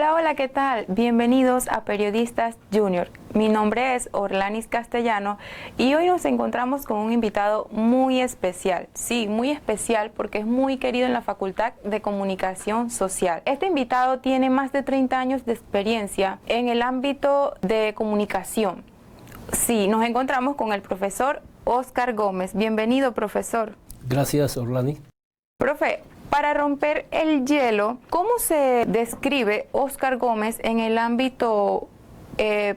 Hola, hola, ¿qué tal? Bienvenidos a Periodistas Junior. Mi nombre es Orlanis Castellano y hoy nos encontramos con un invitado muy especial. Sí, muy especial porque es muy querido en la Facultad de Comunicación Social. Este invitado tiene más de 30 años de experiencia en el ámbito de comunicación. Sí, nos encontramos con el profesor Óscar Gómez. Bienvenido, profesor. Gracias, Orlani. Profe, para romper el hielo, ¿cómo se describe Óscar Gómez en el ámbito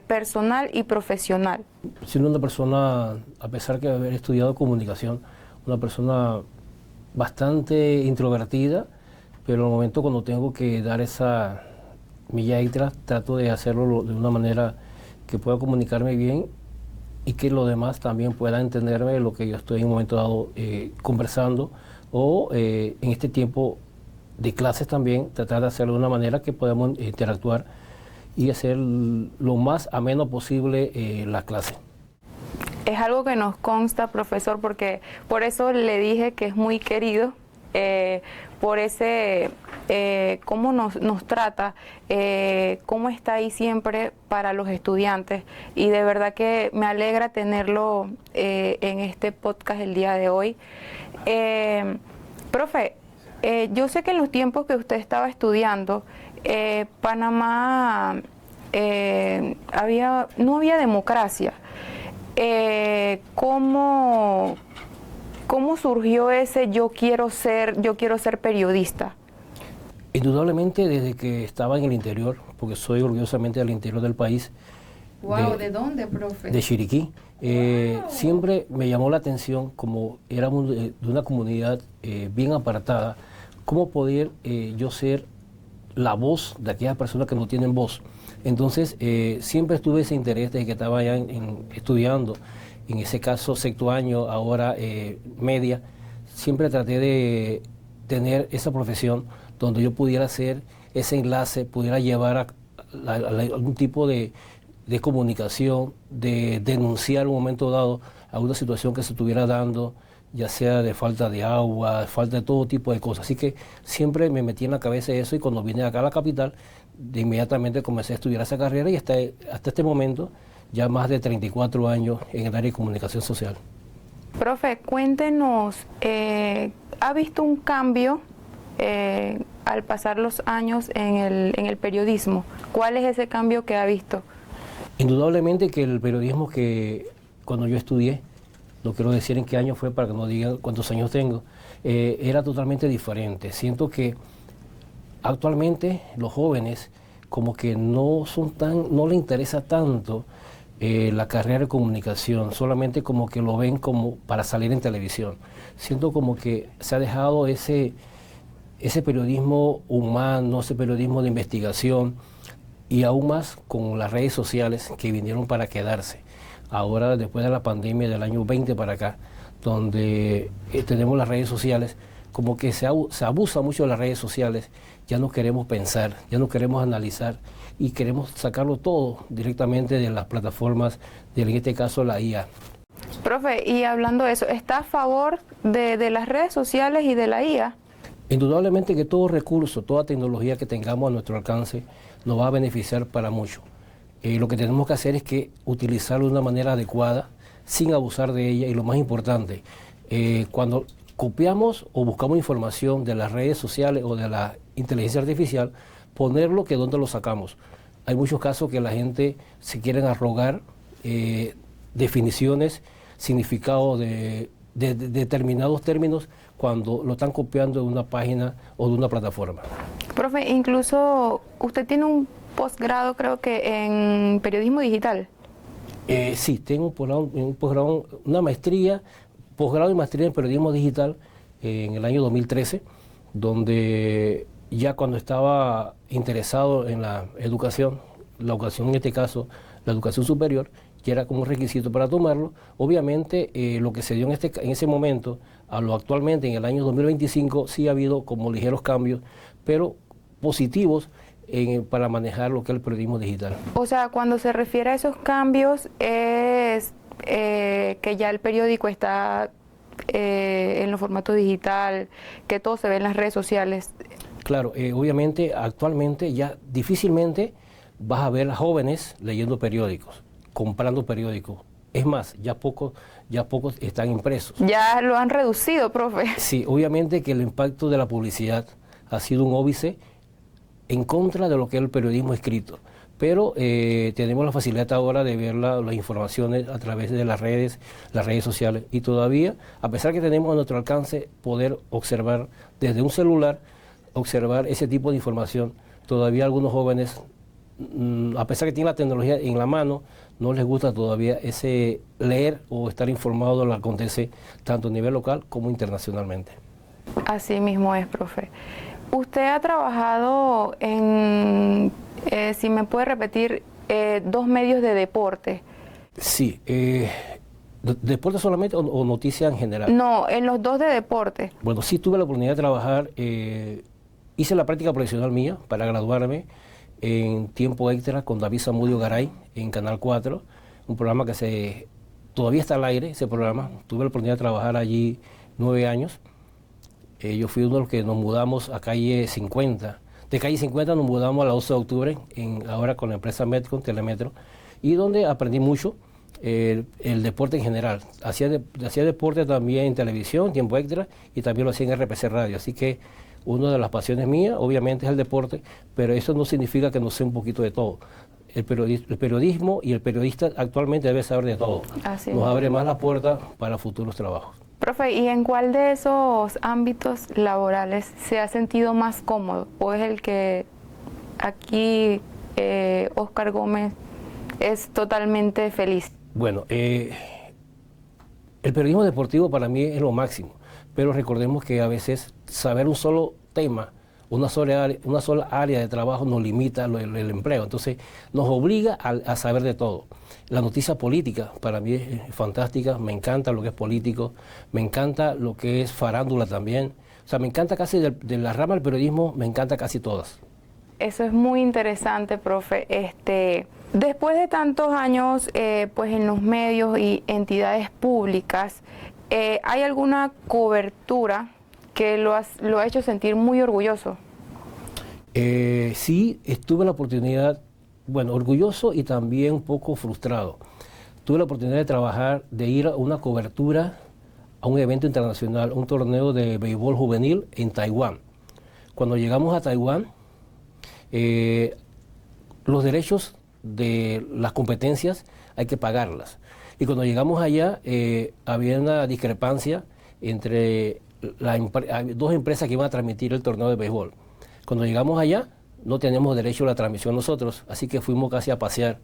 personal y profesional? Siendo una persona, a pesar de haber estudiado comunicación, una persona bastante introvertida, pero en el momento cuando tengo que dar esa milla extra, trato de hacerlo de una manera que pueda comunicarme bien y que los demás también puedan entenderme lo que yo estoy en un momento dado conversando o en este tiempo de clases también tratar de hacerlo de una manera que podamos interactuar y hacer lo más ameno posible la clase. Es algo que nos consta, profesor, porque por eso le dije que es muy querido, por ese cómo nos trata, cómo está ahí siempre para los estudiantes, y de verdad que me alegra tenerlo en este podcast el día de hoy. Profe, yo sé que en los tiempos que usted estaba estudiando, Panamá no había democracia. ¿Cómo surgió ese yo quiero ser periodista? Indudablemente desde que estaba en el interior, porque soy orgullosamente del interior del país. Wow, ¿de dónde, profe? De Chiriquí. Wow. Siempre me llamó la atención, como éramos de una comunidad bien apartada, cómo poder yo ser la voz de aquellas personas que no tienen voz. Entonces, siempre tuve ese interés desde que estaba allá estudiando, en ese caso sexto año, ahora media. Siempre traté de tener esa profesión donde yo pudiera hacer ese enlace, pudiera llevar a algún tipo de comunicación, de denunciar en un momento dado alguna situación que se estuviera dando, ya sea de falta de agua, falta de todo tipo de cosas. Así que siempre me metí en la cabeza eso, y cuando vine acá a la capital, de inmediatamente comencé a estudiar esa carrera y hasta este momento ya más de 34 años en el área de comunicación social. Profe, cuéntenos, ¿ha visto un cambio al pasar los años en el periodismo? ¿Cuál es ese cambio que ha visto? Indudablemente que el periodismo que cuando yo estudié, no quiero decir en qué año fue para que no digan cuántos años tengo, era totalmente diferente. Siento que actualmente los jóvenes como que no les interesa tanto la carrera de comunicación, solamente como que lo ven como para salir en televisión. Siento como que se ha dejado ese periodismo humano, ese periodismo de investigación, y aún más con las redes sociales que vinieron para quedarse. Ahora, después de la pandemia del año 20 para acá, donde tenemos las redes sociales, como que se abusa mucho de las redes sociales, ya no queremos pensar, ya no queremos analizar y queremos sacarlo todo directamente de las plataformas, en este caso la IA. Profe, y hablando de eso, ¿está a favor de las redes sociales y de la IA? Indudablemente que todo recurso, toda tecnología que tengamos a nuestro alcance nos va a beneficiar para mucho. Lo que tenemos que hacer es que utilizarlo de una manera adecuada, sin abusar de ella, y lo más importante, cuando copiamos o buscamos información de las redes sociales o de la inteligencia artificial, ponerlo que dónde lo sacamos. Hay muchos casos que la gente se quieren arrogar definiciones, significados de determinados términos cuando lo están copiando de una página o de una plataforma. Profe, incluso usted tiene un posgrado, creo que en periodismo digital. Sí, tengo un posgrado, una maestría, posgrado y maestría en periodismo digital en el año 2013, donde ya cuando estaba interesado en la educación en este caso, la educación superior, que era como un requisito para tomarlo, obviamente lo que se dio en ese momento, a lo actualmente en el año 2025, sí ha habido como ligeros cambios, pero positivos para manejar lo que es el periodismo digital. O sea, cuando se refiere a esos cambios es que ya el periódico está en los formatos digital, que todo se ve en las redes sociales. Claro, obviamente actualmente ya difícilmente vas a ver a jóvenes leyendo periódicos, comprando periódicos. Es más, ya pocos están impresos. Ya lo han reducido, profe. Sí, obviamente que el impacto de la publicidad ha sido un óbice en contra de lo que es el periodismo escrito. Pero tenemos la facilidad ahora de ver las informaciones a través de las redes sociales. Y todavía, a pesar que tenemos a nuestro alcance poder observar desde un celular, observar ese tipo de información, todavía algunos jóvenes, a pesar que tienen la tecnología en la mano, no les gusta todavía ese leer o estar informado de lo que acontece tanto a nivel local como internacionalmente. Así mismo es, profe. Usted ha trabajado en, si me puede repetir, 2 medios de deporte. Sí, ¿deporte solamente o noticias en general? No, en los 2 de deporte. Bueno, sí tuve la oportunidad de trabajar, hice la práctica profesional mía para graduarme en tiempo extra con David Zamudio Garay en Canal 4, un programa que todavía está al aire, ese programa. Tuve la oportunidad de trabajar allí 9 años. Yo fui uno de los que nos mudamos a calle 50. De calle 50 nos mudamos a la 12 de octubre, ahora con la empresa Metcon, Telemetro, y donde aprendí mucho el deporte en general. Hacía deporte también en televisión, tiempo extra, y también lo hacía en RPC Radio. Así que una de las pasiones mías, obviamente, es el deporte, pero eso no significa que no sé un poquito de todo. El periodismo y el periodista actualmente debe saber de todo. Así Nos abre más la puerta para futuros trabajos. Profe, ¿y en cuál de esos ámbitos laborales se ha sentido más cómodo? ¿O es el que aquí Oscar Gómez es totalmente feliz? Bueno, el periodismo deportivo para mí es lo máximo, pero recordemos que a veces saber un solo tema, una sola área de trabajo nos limita el empleo, entonces nos obliga a saber de todo. La noticia política para mí es fantástica, me encanta lo que es político, me encanta lo que es farándula también, o sea, me encanta casi de la rama del periodismo, me encanta casi todas. Eso es muy interesante, profe. Después de tantos años pues en los medios y entidades públicas, ¿hay alguna cobertura que lo ha hecho sentir muy orgulloso? Sí, tuve la oportunidad, bueno, orgulloso y también un poco frustrado. Tuve la oportunidad de trabajar, de ir a una cobertura a un evento internacional, un torneo de béisbol juvenil en Taiwán. Cuando llegamos a Taiwán, los derechos de las competencias hay que pagarlas. Y cuando llegamos allá, había una discrepancia entre dos empresas que iban a transmitir el torneo de béisbol. Cuando llegamos allá, no teníamos derecho a la transmisión nosotros, así que fuimos casi a pasear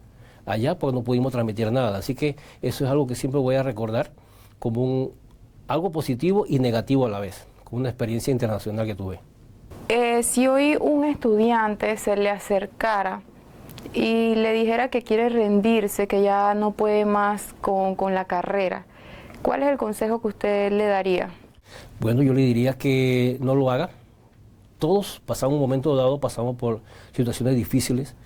allá porque no pudimos transmitir nada. Así que eso es algo que siempre voy a recordar como algo positivo y negativo a la vez, como una experiencia internacional que tuve. Si hoy un estudiante se le acercara y le dijera que quiere rendirse, que ya no puede más con la carrera, ¿cuál es el consejo que usted le daría? Bueno, yo le diría que no lo haga. Todos pasamos un momento dado, pasamos por situaciones difíciles.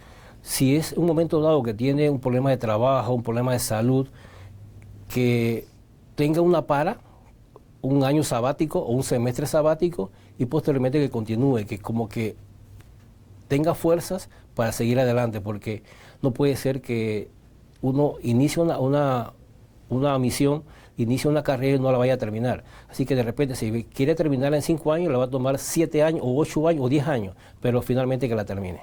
Si es un momento dado que tiene un problema de trabajo, un problema de salud, que tenga un año sabático o un semestre sabático y posteriormente que continúe, que como que tenga fuerzas para seguir adelante, porque no puede ser que uno inicie una misión, inicie una carrera y no la vaya a terminar. Así que de repente si quiere terminarla en 5 años, le va a tomar 7 años o 8 años o 10 años, pero finalmente que la termine.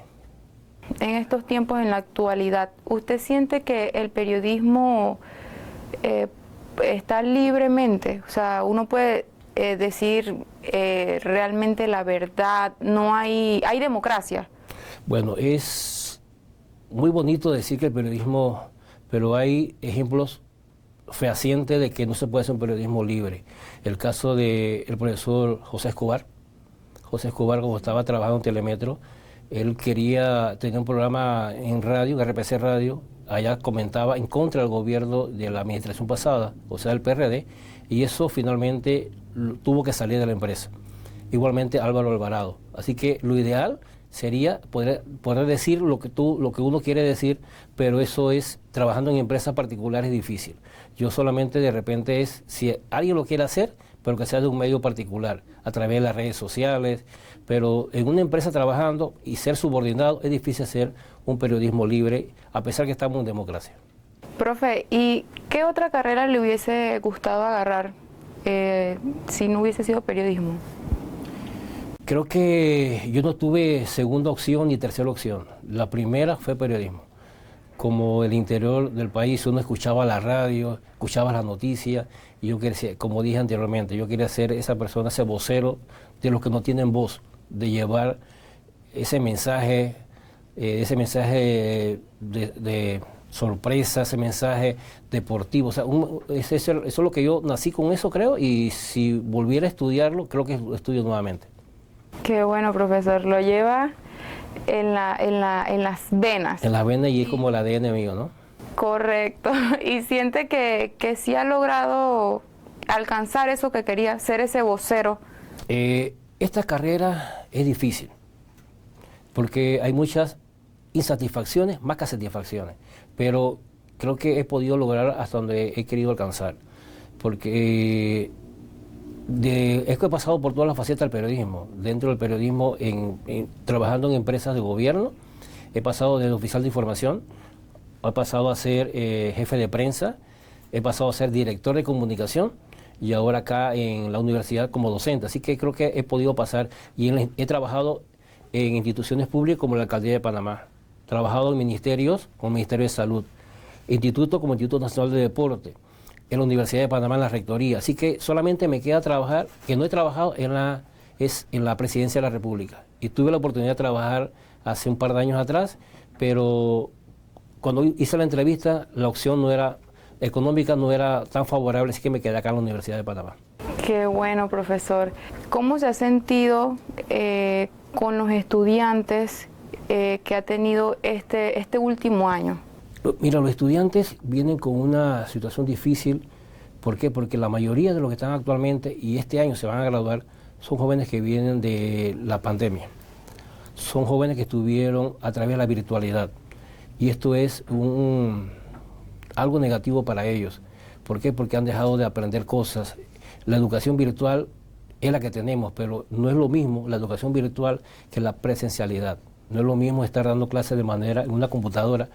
En estos tiempos, en la actualidad, ¿usted siente que el periodismo está libremente? O sea, uno puede decir realmente la verdad, no hay democracia. Bueno, es muy bonito decir que el periodismo, pero hay ejemplos fehacientes de que no se puede hacer un periodismo libre. El caso del profesor José Escobar. José Escobar, como estaba trabajando en Telemetro, él tenía un programa en radio, en RPC Radio, allá comentaba en contra del gobierno de la administración pasada, o sea, del PRD, y eso finalmente tuvo que salir de la empresa. Igualmente Álvaro Alvarado. Así que lo ideal sería poder decir lo que uno quiere decir, pero eso es, trabajando en empresas particulares, difícil. Yo solamente de repente si alguien lo quiere hacer, pero que sea de un medio particular, a través de las redes sociales. Pero en una empresa trabajando y ser subordinado es difícil hacer un periodismo libre, a pesar que estamos en democracia. Profe, ¿y qué otra carrera le hubiese gustado agarrar si no hubiese sido periodismo? Creo que yo no tuve segunda opción ni tercera opción. La primera fue periodismo. Como el interior del país, uno escuchaba la radio, escuchaba las noticias, y yo quería, como dije anteriormente, yo quería ser esa persona, ese vocero de los que no tienen voz, de llevar ese mensaje de sorpresa, ese mensaje deportivo. O sea, eso es lo que yo nací con eso, creo, y si volviera a estudiarlo, creo que lo estudio nuevamente. Qué bueno, profesor, lo lleva en las venas. En las venas, y es como el ADN mío, ¿no? Correcto. ¿Y siente que sí ha logrado alcanzar eso que quería, ser ese vocero? Esta carrera es difícil, porque hay muchas insatisfacciones más que satisfacciones, pero creo que he podido lograr hasta donde he querido alcanzar, porque es que he pasado por todas las facetas del periodismo. Dentro del periodismo, trabajando en empresas de gobierno, he pasado de oficial de información, he pasado a ser jefe de prensa, he pasado a ser director de comunicación y ahora acá en la universidad como docente. Así que creo que he podido pasar y he trabajado en instituciones públicas como la Alcaldía de Panamá, he trabajado en ministerios como el Ministerio de Salud, instituto como Instituto Nacional de Deporte, en la Universidad de Panamá, en la Rectoría. Así que solamente me queda trabajar, que no he trabajado es en la Presidencia de la República. Y tuve la oportunidad de trabajar hace un par de años atrás, pero cuando hice la entrevista, la opción económica no era tan favorable, así que me quedé acá en la Universidad de Panamá. Qué bueno, profesor. ¿Cómo se ha sentido con los estudiantes que ha tenido este último año? Mira, los estudiantes vienen con una situación difícil. ¿Por qué? Porque la mayoría de los que están actualmente y este año se van a graduar son jóvenes que vienen de la pandemia. Son jóvenes que estuvieron a través de la virtualidad. Y esto es algo negativo para ellos. ¿Por qué? Porque han dejado de aprender cosas. La educación virtual es la que tenemos, pero no es lo mismo la educación virtual que la presencialidad. No es lo mismo estar dando clases de manera en una computadora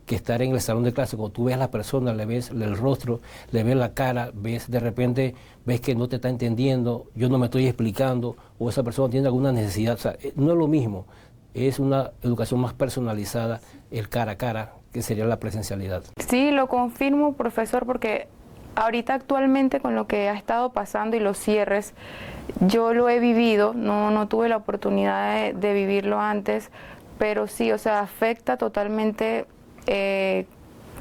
que estar en el salón de clase. Cuando tú ves a la persona, le ves el rostro, le ves la cara, de repente ves que no te está entendiendo, yo no me estoy explicando, o esa persona tiene alguna necesidad. O sea, no es lo mismo, es una educación más personalizada, el cara a cara, que sería la presencialidad. Sí, lo confirmo, profesor, porque ahorita actualmente con lo que ha estado pasando y los cierres, yo lo he vivido, no tuve la oportunidad de vivirlo antes, pero sí, o sea, afecta totalmente.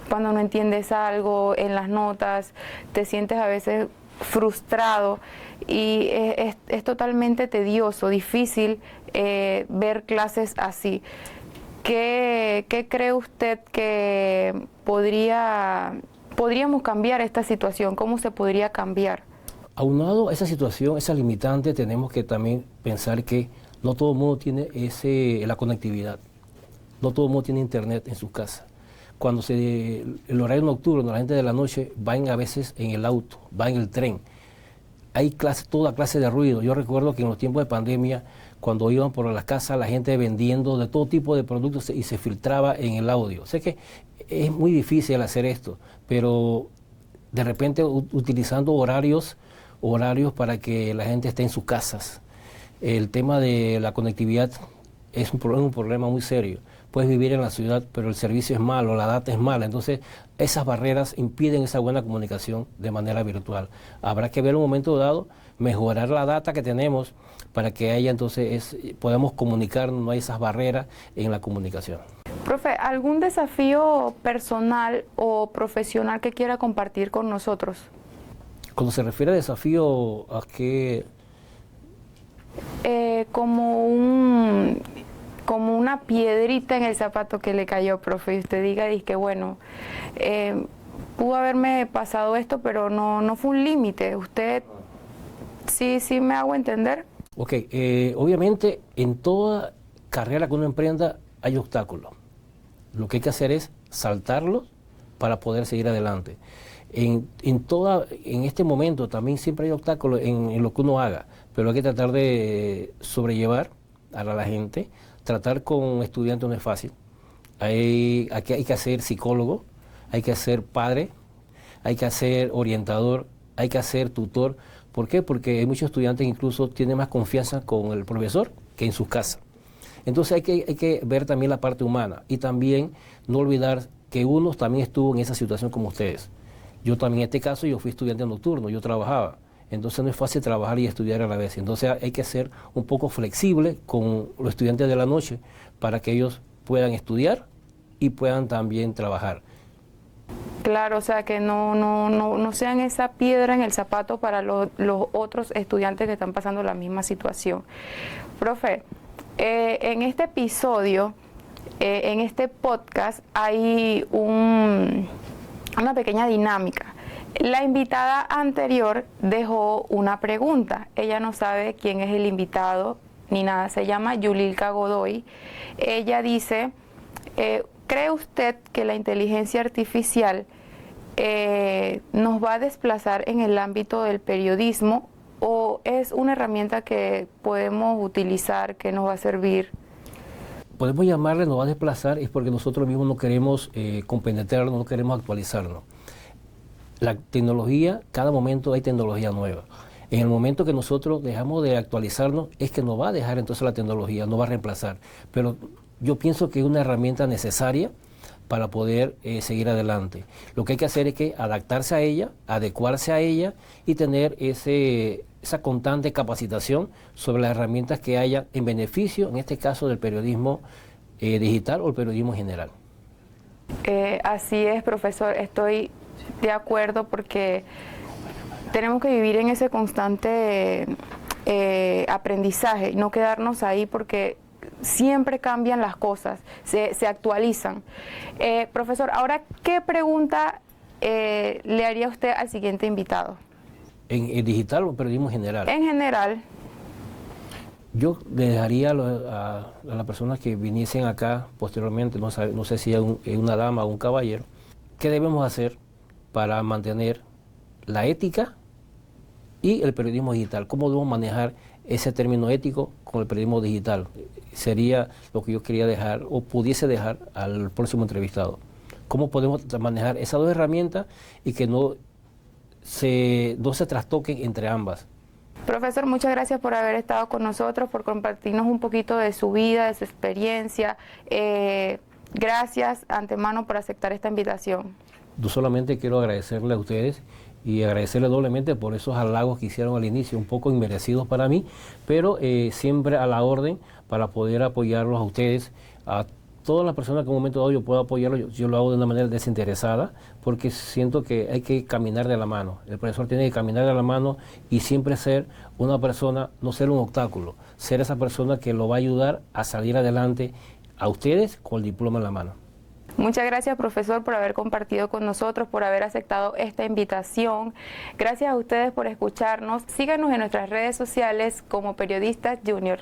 Cuando no entiendes algo en las notas, te sientes a veces frustrado y es totalmente tedioso, difícil ver clases así. ¿Qué cree usted que podríamos cambiar esta situación? ¿Cómo se podría cambiar? Aunado a esa situación, esa limitante, tenemos que también pensar que no todo el mundo tiene la conectividad, no todo el mundo tiene internet en su casa. Cuando el horario nocturno, la gente de la noche va a veces en el auto, va en el tren. Hay toda clase de ruido. Yo recuerdo que en los tiempos de pandemia, cuando iban por las casas, la gente vendiendo de todo tipo de productos y se filtraba en el audio. Sé que es muy difícil hacer esto, pero de repente utilizando horarios para que la gente esté en sus casas. El tema de la conectividad es un problema muy serio. Puedes vivir en la ciudad, pero el servicio es malo, la data es mala. Entonces, esas barreras impiden esa buena comunicación de manera virtual. Habrá que ver en un momento dado, mejorar la data que tenemos para que haya podamos comunicarnos, no hay esas barreras en la comunicación. Profe, ¿algún desafío personal o profesional que quiera compartir con nosotros? Cuando se refiere a desafío, ¿a qué? Como una piedrita en el zapato que le cayó, profe, y usted diga, que bueno, pudo haberme pasado esto, pero no fue un límite. ¿Usted sí me hago entender? Ok, obviamente en toda carrera que uno emprenda hay obstáculos. Lo que hay que hacer es saltarlos para poder seguir adelante. En este momento también siempre hay obstáculos en lo que uno haga, pero hay que tratar de sobrellevar a la gente. Tratar con estudiantes no es fácil. Hay que ser psicólogo, hay que ser padre, hay que ser orientador, hay que ser tutor. ¿Por qué? Porque hay muchos estudiantes que incluso tienen más confianza con el profesor que en sus casas. Entonces hay que ver también la parte humana y también no olvidar que uno también estuvo en esa situación como ustedes. Yo también en este caso yo fui estudiante nocturno, yo trabajaba. Entonces no es fácil trabajar y estudiar a la vez. Entonces hay que ser un poco flexible con los estudiantes de la noche para que ellos puedan estudiar y puedan también trabajar. Claro, o sea, que no sean esa piedra en el zapato para los otros estudiantes que están pasando la misma situación. Profe, en este episodio, en este podcast, hay una pequeña dinámica. La invitada anterior dejó una pregunta. Ella no sabe quién es el invitado ni nada. Se llama Yulilka Godoy. Ella dice, ¿cree usted que la inteligencia artificial nos va a desplazar en el ámbito del periodismo o es una herramienta que podemos utilizar, que nos va a servir? Podemos llamarle nos va a desplazar, es porque nosotros mismos no queremos compenetrarnos, no queremos actualizarnos. La tecnología, cada momento hay tecnología nueva. En el momento que nosotros dejamos de actualizarnos, es que nos va a dejar entonces la tecnología, nos va a reemplazar. Pero yo pienso que es una herramienta necesaria para poder seguir adelante. Lo que hay que hacer es que adaptarse a ella, adecuarse a ella y tener esa constante capacitación sobre las herramientas que haya en beneficio, en este caso, del periodismo digital o el periodismo general. Así es, profesor, estoy de acuerdo porque tenemos que vivir en ese constante aprendizaje, no quedarnos ahí porque siempre cambian las cosas, se actualizan. Profesor, ahora, ¿qué pregunta le haría usted al siguiente invitado? ¿En el digital o periodismo general? En general. Yo le dejaría a las personas que viniesen acá posteriormente, no sé si es una dama o un caballero, ¿qué debemos hacer para mantener la ética y el periodismo digital? ¿Cómo debemos manejar ese término ético con el periodismo digital? Sería lo que yo quería dejar o pudiese dejar al próximo entrevistado. ¿Cómo podemos manejar esas dos herramientas y que no se trastoquen entre ambas? Profesor, muchas gracias por haber estado con nosotros, por compartirnos un poquito de su vida, de su experiencia. Gracias antemano por aceptar esta invitación. Yo solamente quiero agradecerle a ustedes y agradecerle doblemente por esos halagos que hicieron al inicio, un poco inmerecidos para mí, pero siempre a la orden para poder apoyarlos a ustedes, a todas las personas que en un momento dado yo puedo apoyarlos. Yo lo hago de una manera desinteresada porque siento que hay que caminar de la mano. El profesor tiene que caminar de la mano y siempre ser una persona, no ser un obstáculo, ser esa persona que lo va a ayudar a salir adelante a ustedes con el diploma en la mano. Muchas gracias, profesor, por haber compartido con nosotros, por haber aceptado esta invitación. Gracias a ustedes por escucharnos. Síganos en nuestras redes sociales como Periodistas Junior.